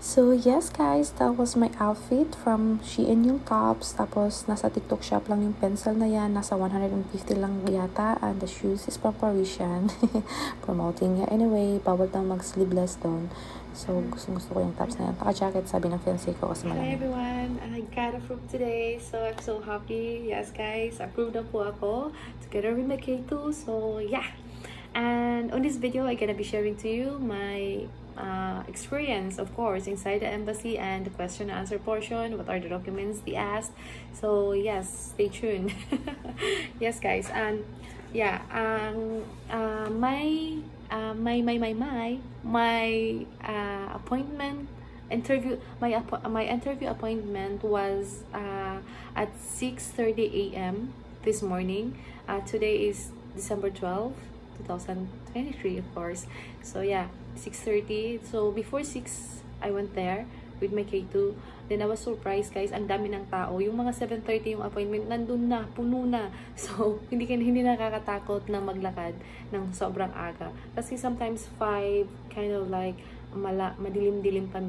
So yes guys, that was my outfit from Shein yung tops. Tapos nasa TikTok shop lang yung pencil na yan. Nasa 150 lang yata. And the shoes is from Parisian. Promoting niya. Anyway, bawal daw mag-sleeveless doon. So gusto ko yung tops na yan. Taka-jacket sabi ng fiancé ko kasi malamig. Hi everyone, I got approved today. So I'm so happy. Yes guys, approved na po ako. Together with my K2. So yeah. And on this video, I'm gonna be sharing to you my experience, of course, inside the embassy and the question and answer portion. What are the documents they asked? So yes, stay tuned. Yes, guys, and yeah, my appointment interview, my interview appointment was at 6:30 a.m. this morning. Today is December 12, 2023, of course. So yeah, 6:30. So before 6 I went there with my K2. Then I was surprised, guys, ang dami ng tao. Yung mga 7:30 yung appointment, nandun na, puno na. So hindi nakakatakot na maglakad ng sobrang aga. Kasi sometimes 5 kind of like madilim-dilim pa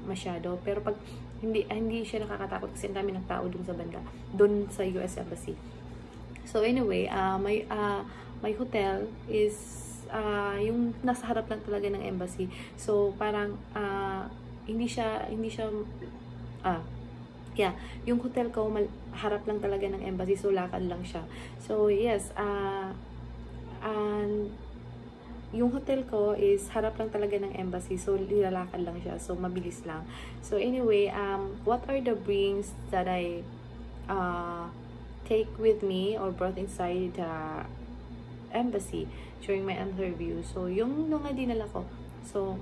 masyado. Pero pag hindi siya nakakatakot kasi ang dami ng tao dun sa banda, dun sa US Embassy. So anyway, my hotel is yung nasa harap lang talaga ng embassy. So parang hindi siya yung hotel ko harap lang talaga ng embassy, so lakad lang siya. So yes, and yung hotel ko is harap lang talaga ng embassy, so nilalakad lang siya, so mabilis lang. So anyway, what are the brings that I take with me or brought inside the embassy during my interview? So yung nga dinala ko, so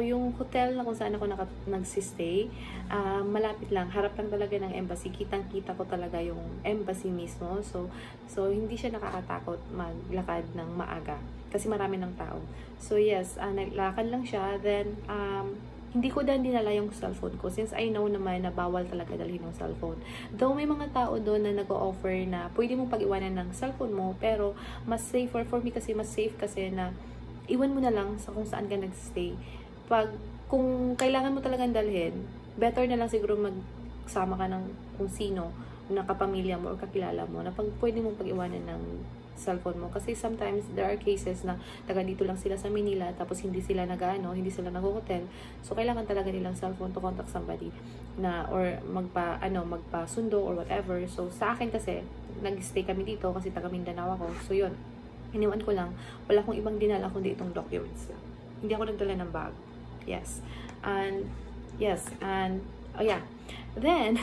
yung hotel na kung saan ako nagsistay, malapit lang, harap lang talaga ng embassy. Kitang-kita ko talaga yung embassy mismo. So hindi siya nakakatakot maglakad ng maaga kasi marami ng tao. So yes, naglakad lang siya. Then hindi ko din dinala yung cellphone ko since I know naman na bawal talaga dalhin yung cellphone. Though may mga tao doon na nag-o-offer na pwede mong pag-iwanan ng cellphone mo, pero mas safer for me kasi, mas safe kasi na iwan mo na lang sa kung saan ka nag-stay. Kung kailangan mo talagang dalhin, better na lang siguro magsama ka ng kung sino na kapamilya mo or kakilala mo na pwede mong pag-iwanan ng cellphone mo. Kasi sometimes there are cases na taga dito lang sila sa Manila tapos hindi sila hindi sila nag-hotel. So kailangan talaga nilang cellphone to contact somebody na or magpasundo or whatever. So sa akin kasi nag-stay kami dito kasi taga Mindanao ako. So yun, iniwan ko lang. Wala akong ibang dinala kundi itong documents lang. Hindi ako nagdala ng bag. Yes. And oh yeah. Then,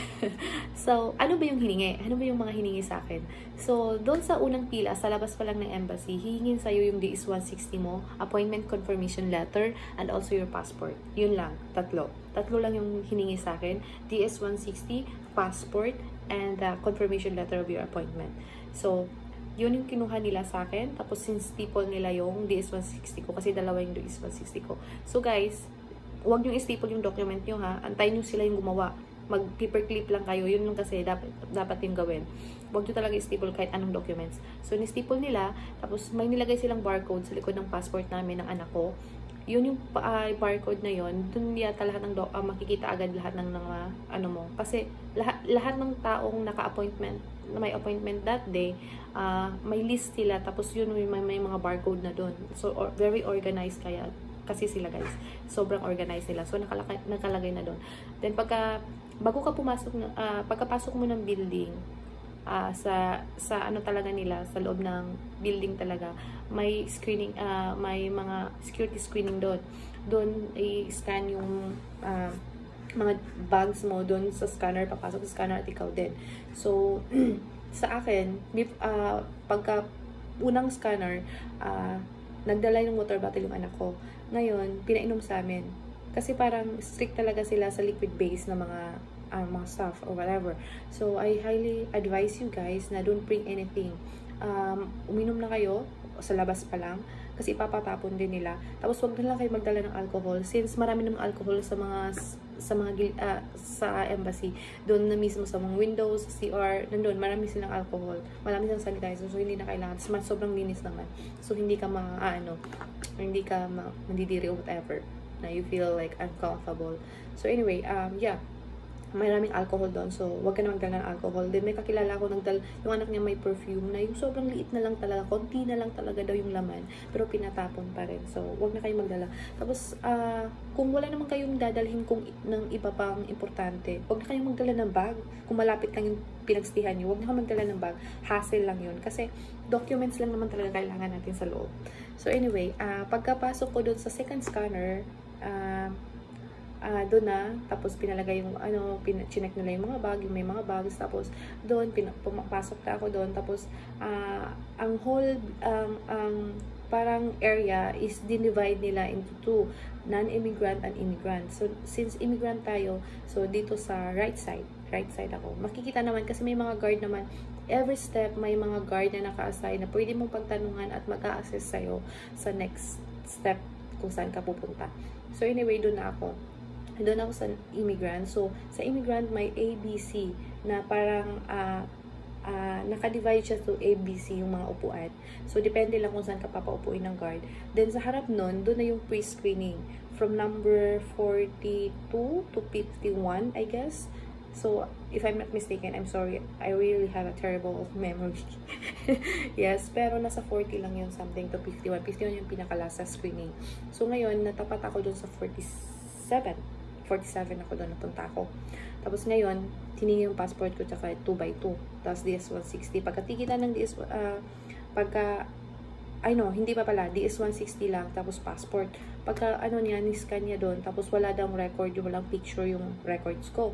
so, ano ba yung hiningi? Ano ba yung mga hiningi sa akin? So, doon sa unang pila, sa labas pa lang ng embassy, hihingin sa'yo yung DS-160 mo, appointment confirmation letter, and also your passport. Yun lang, tatlo. Tatlo lang yung hiningi sa akin. DS-160, passport, and the confirmation letter of your appointment. So, yun yung kinuha nila sa akin. Tapos, sinstaple nila yung DS-160 ko, kasi dalawa yung DS-160 ko. So, guys, huwag nyo i-staple yung document nyo, ha? Antayin nyo sila yung gumawa. Mag-paperclip lang kayo. Yun lang kasi dapat yung gawin. Huwag nyo talaga i-staple kahit anong documents. So, ni-staple nila. Tapos, may nilagay silang barcode sa likod ng passport namin ng anak ko. Yun yung barcode na yun. Doon yata lahat ng makikita agad lahat ng ano mo. Kasi, lahat ng taong naka-appointment, na may appointment that day, may list sila. Tapos, yun may mga barcode na doon. So, very organized kaya. Kasi sila, guys, sobrang organized nila. So, nakalagay na doon. Then, bago ka pumasok, pagkapasok mo ng building, sa ano talaga nila, sa loob ng building talaga, may screening, may mga security screening doon. Doon, i-scan yung mga bags mo doon sa scanner, papasok sa scanner at ikaw din. So, sa akin, pagka unang scanner, nagdala yung water bottle yung anak ko. Ngayon, pinainom sa amin. Kasi parang strict talaga sila sa liquid base na mga stuff or whatever. So, I highly advise you guys na don't bring anything. Uminom na kayo sa labas pa lang kasi ipapatapon din nila. Tapos, wag na lang kayo magdala ng alcohol since marami namang alcohol sa embassy. Doon na mismo sa mga windows, sa CR, nandun, marami silang alcohol. Marami silang sanitizer. So, hindi na kailangan. Sobrang linis naman. So, hindi ka hindi ka mandidiri or whatever, na you feel like uncomfortable. So anyway, yeah, maraming alcohol doon. So, wag ka na magdala ng alcohol. Then, may kakilala ko yung anak niya may perfume na yung sobrang liit na lang talaga, konti na lang talaga daw yung laman, pero pinatapon pa rin. So, wag na kayong magdala. Tapos, kung wala naman kayong dadalhin ng iba pang importante, wag na kayong magdala ng bag. Kung malapit lang yung pinagstihan nyo, wag na kayong magdala ng bag. Hassle lang yun. Kasi, documents lang naman talaga kailangan natin sa loob. So, anyway, pagkapasok ko doon sa second scanner, doon na, tapos pinalagay yung chinek nila yung mga bag, yung may mga bags, tapos doon, pumapasok na ako doon, tapos ang whole, parang area is dinivide nila into two, non-immigrant and immigrant. So, since immigrant tayo, so dito sa right side ako. Makikita naman kasi may mga guard naman, every step may mga guard na naka-assign na pwede mong pagtanungan at mag-a-assess sa'yo sa next step kung saan ka pupunta. So, anyway, doon na ako. Doon ako sa immigrant. So, sa immigrant may ABC na parang naka-divide siya to ABC yung mga upuan. So, depende lang kung saan ka papaupuin ng guard. Then, sa harap nun, doon na yung pre-screening. From number 42 to 51, I guess. So, if I'm not mistaken, I'm sorry. I really have a terrible memory. Yes, pero nasa 40 lang yun, something to 51. 51 yung pinaka-last sa screening. So, ngayon, natapat ako doon sa 47 ako doon, napunta ako. Tapos ngayon, tiningi yung passport ko tsaka 2x2. Tapos DS-160. Pagkatikita ng hindi pa pala, DS-160 lang, tapos passport. Pagka niya, niscan niya doon, tapos wala daw record, yung walang picture yung records ko.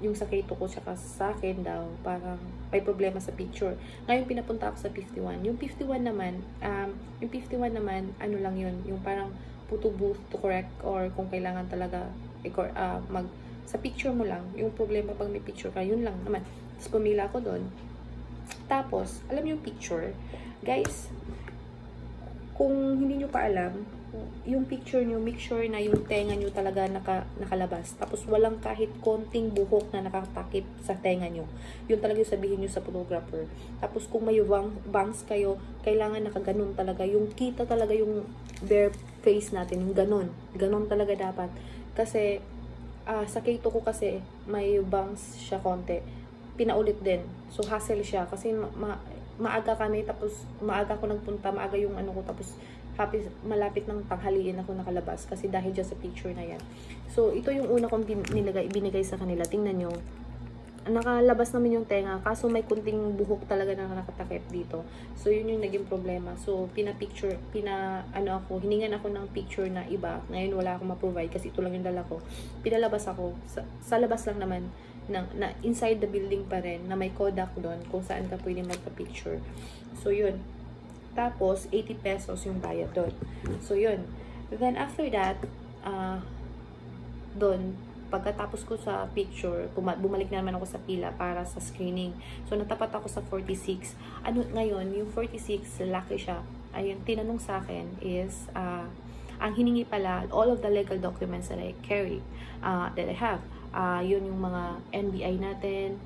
Yung sa K2 ko tsaka sa akin daw, parang may problema sa picture. Ngayon, pinapunta ako sa 51. Yung 51 naman, lang yun, yung parang photo booth to correct or kung kailangan talaga sa picture mo lang, yung problema pag may picture ka, yun lang naman. Tapos pumila ako doon. Tapos, alam niyo yung picture, guys, kung hindi nyo pa alam, yung picture nyo, make sure na yung tenga nyo talaga nakalabas. Tapos walang kahit konting buhok na nakatakip sa tenga nyo. Yun talaga yung sabihin nyo sa photographer. Tapos kung may bangs kayo, kailangan nakaganon talaga. Yung kita talaga yung bare face natin, yung ganon. Ganon talaga dapat. Kasi, sa K2 ko kasi, may bangs siya konti. Pinaulit din. So, hassle siya. Kasi, maaga kami, tapos, maaga ako nagpunta, maaga yung ko, tapos, malapit ng tanghaliin ako nakalabas. Kasi, dahil dyan sa picture na yan. So, ito yung una kong binigay sa kanila. Tingnan nyo. Nakalabas naman yung tenga, kaso may kunting buhok talaga na nakatakip dito. So, yun yung naging problema. So, hiningan ako ng picture na iba. Ngayon, wala akong ma-provide kasi ito lang yung dala ko. Pinalabas ako. Sa labas lang naman, na inside the building pa rin, na may Kodak doon, kung saan ka pwede magpa-picture. So, yun. Tapos, 80 pesos yung bayad doon. So, yun. Then, after that, doon, pagkatapos ko sa picture, bumalik na naman ako sa pila para sa screening. So, natapat ako sa 46. Ngayon, yung 46, laki siya. Ayun, tinanong sa akin is, ang hiningi pala, all of the legal documents that I carry, that I have. Yun yung mga NBI natin,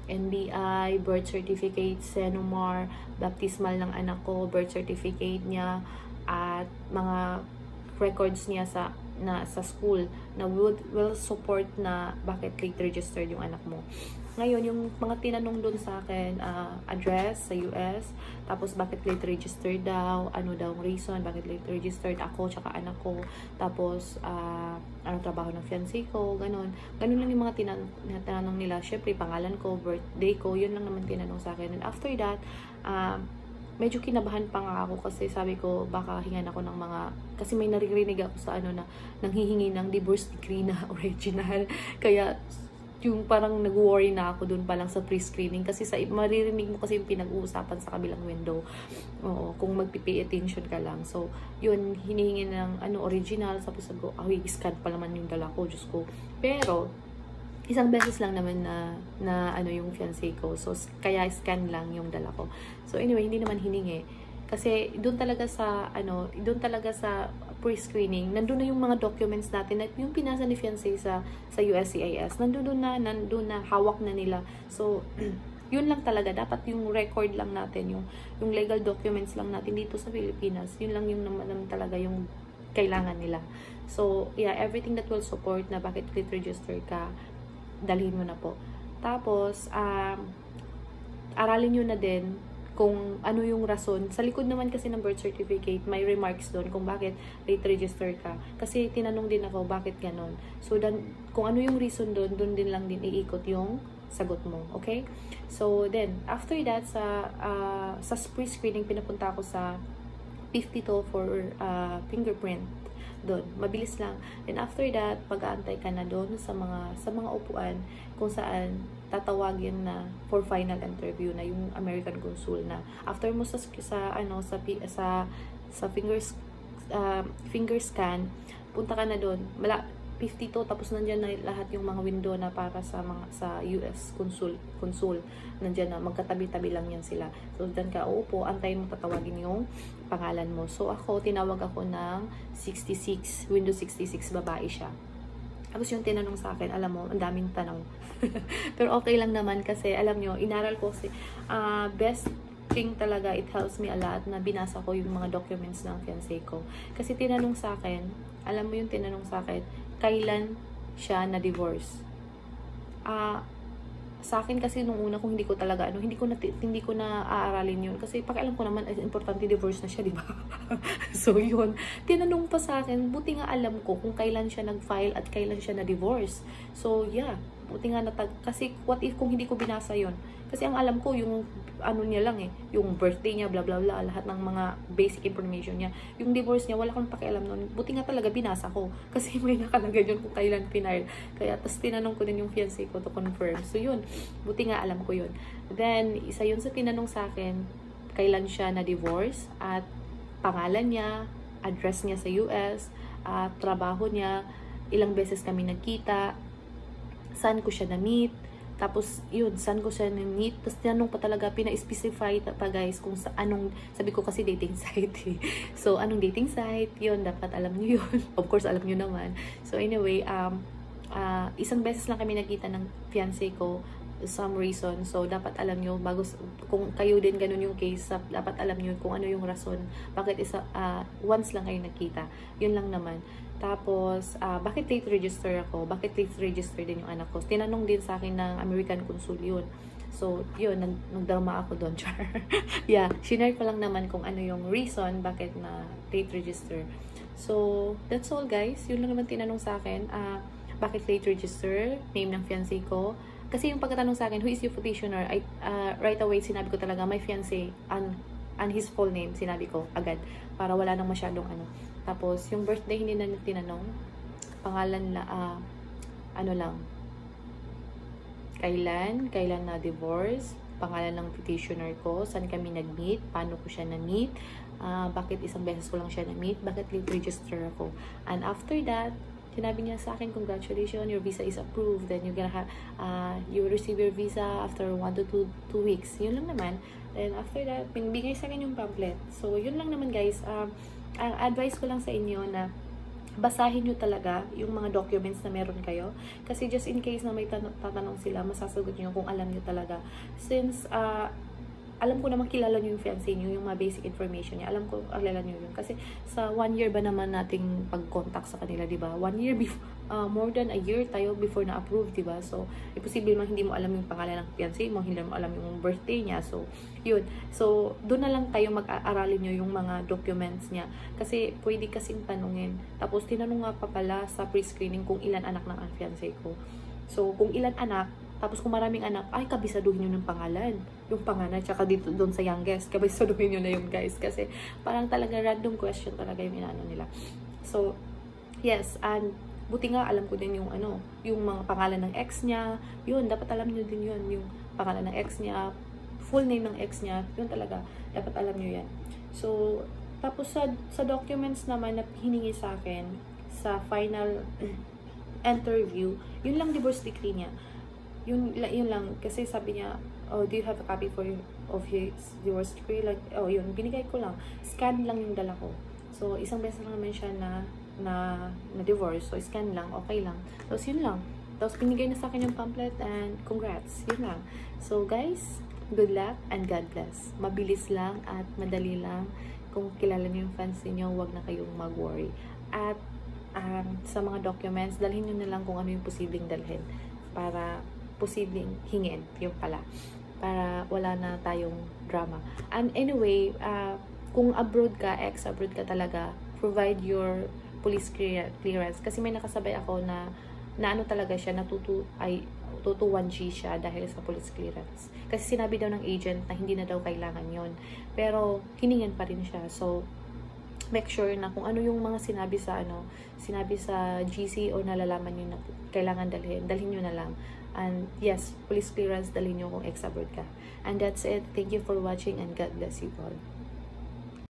NBI, birth certificate, Senomar, baptismal ng anak ko, birth certificate niya, at mga records niya sa school na will support na bakit late registered yung anak mo. Ngayon, yung mga tinanong doon sa akin, address sa US, tapos bakit late registered daw, ano daw ang reason, bakit late registered ako, tsaka anak ko, tapos ano trabaho ng fiancé ko, ganun lang yung mga tinanong nila. Syempre, pangalan ko, birthday ko, yun lang naman tinanong sa akin. And after that, medyo kinabahan pa nga ako kasi sabi ko baka hingan ako ng mga, kasi may naririnig ako sa na nanghihingi ng divorce decree na original, kaya yung parang nag-worry na ako dun pa lang sa pre-screening kasi maririnig mo kasi yung pinag-uusapan sa kabilang window. Oo, kung magpipay attention ka lang. So, yun, hinihingi ng original, tapos sabi ko, scan pa naman yung dala ko, Diyos ko. Pero, isang beses lang naman na yung fiancé ko. So, kaya scan lang yung dala ko. So, anyway, hindi naman hiningi. Kasi, doon talaga sa pre-screening, nandun na yung mga documents natin at yung pinasa ni fiancé sa USCIS. Nandun na, hawak na nila. So, yun lang talaga, dapat yung record lang natin, yung legal documents lang natin dito sa Pilipinas, yun lang yung naman talaga yung kailangan nila. So, yeah, everything that will support na bakit clit register ka, dalhin mo na po. Tapos, aralin nyo na din kung ano yung rason. Sa likod naman kasi ng birth certificate, may remarks doon kung bakit late register ka. Kasi tinanong din ako, bakit ganon. So, kung ano yung reason doon din lang din iikot yung sagot mo. Okay? So, then, after that, sa pre-screening, pinapunta ako sa 52 for fingerprint doon. Mabilis lang. And after that, pag-aantay ka na doon sa mga upuan kung saan tatawagin na for final interview na yung American Consul na after mo sa finger scan, punta ka na doon. 52 tapos nandiyan na lahat yung mga window na para sa US consul nandiyan na magkatabi-tabi lang yan sila. So diyan ka uupo, antayin mo tatawagin yung pangalan mo. So tinawag ako ng 66, window 66, babae siya. Tapos yung tinanong sa akin, alam mo, ang daming tanong. Pero okay lang naman kasi alam nyo, inaral ko kasi best thing talaga, it helps me a lot na binasa ko yung mga documents ng fiancé ko. Kasi tinanong sa akin, alam mo yung tinanong sa akin, kailan siya na-divorce? Sa akin kasi nung una kung hindi ko na aaralin yun kasi pakialam ko naman importante divorce na siya, di ba? So yun, tinanong pa sa akin, buti nga alam ko kung kailan siya nag-file at kailan siya na-divorce. So yeah, buti nga kasi what if kung hindi ko binasa yun? Kasi ang alam ko yung ano niya lang yung birthday niya, bla bla bla, lahat ng mga basic information niya. Yung divorce niya, wala akong pakialam nun. Buti nga talaga binasa ko. Kasi may nakalagay yun kung kailan final. Kaya, tas tinanong ko din yung fiancé ko to confirm. So yun, buti nga alam ko yun. Then, isa yun sa tinanong sa akin, kailan siya na-divorce, at pangalan niya, address niya sa US, at trabaho niya, ilang beses kami nagkita, saan ko siya na-meet, tapos, yun, saan ko siya na-meet. Tapos, tinanong pa talaga, pina-specify pa guys, kung sa anong, sabi ko kasi dating site eh. So, anong dating site? Yun, dapat alam nyo yun. Of course, alam nyo naman. So, anyway, isang beses lang kami nagkita ng fiancé ko, some reason. So, dapat alam nyo, kung kayo din ganun yung case, dapat alam nyo kung ano yung rason, bakit once lang kayo nagkita. Yun lang naman. Tapos, bakit late register ako? Bakit late register din yung anak ko? Tinanong din sa akin ng American Consul yun. So, yun, nagdrama ako doon, char. Yeah, shinare ko lang naman kung ano yung reason bakit na late register. So, that's all guys. Yun lang naman tinanong sa akin. Bakit late register? Name ng fiancé ko. Kasi yung pagkatanong sa akin, who is your petitioner? Right away, sinabi ko talaga, my fiancé, and his full name, sinabi ko agad. Para wala nang masyadong ano. Tapos, yung birthday, hindi na tinanong. Pangalan lang. Kailan na divorce. Pangalan ng petitioner ko. Saan kami nag-meet. Paano ko siya na-meet. Bakit isang beses ko lang siya na-meet. Bakit late register ako. And after that, sinabi niya sa akin, congratulations, your visa is approved. Then, you will receive your visa after 1 to 2 weeks. Yun lang naman. Then, after that, binibigay sa akin yung pamphlet. So, yun lang naman guys. Ang advice ko lang sa inyo na basahin nyo talaga yung mga documents na meron kayo. Kasi just in case na may tatanong sila, masasagot nyo kung alam nyo talaga. Since, alam ko naman kilala nyo yung fiancé nyo, yung mga basic information niya. Alam ko, alala nyo yun. Kasi sa 1 year ba naman nating pag-contact sa kanila, diba? 1 year before, more than a year tayo before na-approve, diba? So, imposible man hindi mo alam yung pangalan ng fiancé mo, hindi mo alam yung birthday niya. So, yun. So, doon na lang tayo mag-aaralin nyo yung mga documents niya. Kasi, pwede kasing tanungin. Tapos, tinanong nga pa pala sa pre-screening kung ilan anak ng fiancé ko. So, kung ilan anak, tapos kung maraming anak, ay kabisaduhin nyo ng pangalan. Yung pangalan, tsaka dito doon sa youngest, kabisaduhin nyo na yun guys. Kasi parang talaga random question talaga yung inaano nila. So, yes, and buti nga alam ko din yung yung mga pangalan ng ex niya. Yun, dapat alam nyo din yun. Yung pangalan ng ex niya, full name ng ex niya, yun talaga. Dapat alam nyo yan. So, tapos sa documents naman na hiningi sa akin, sa final interview, yun lang divorce decree niya. Yun lang, kasi sabi niya, oh, do you have a copy of his divorce decree? Like, oh, yun, binigay ko lang. Scan lang yung dala ko. So, isang beses lang naman siya na divorce. So, scan lang, okay lang. So, yun lang. Tapos pinigay na sa akin yung pamphlet and congrats. Yun lang. So guys, good luck and God bless. Mabilis lang at madali lang. Kung kilala niyo yung fans niyo, huwag na kayong mag-worry. At sa mga documents, dalhin nyo na lang kung ano yung posibleng dalhin para posibleng hingin, yung pala, para wala na tayong drama. And anyway, kung abroad ka, ex-abroad ka talaga, provide your police clearance. Kasi may nakasabay ako na ano talaga siya, natuto 1G siya dahil sa police clearance. Kasi sinabi daw ng agent na hindi na daw kailangan yon, pero hiningan pa rin siya. So make sure na kung ano yung mga sinabi sa GC o nalalaman nyo na kailangan dalhin nyo na lang. And yes, police clearance dalhin nyo kung ex-abroad ka. And that's it. Thank you for watching and God bless you all.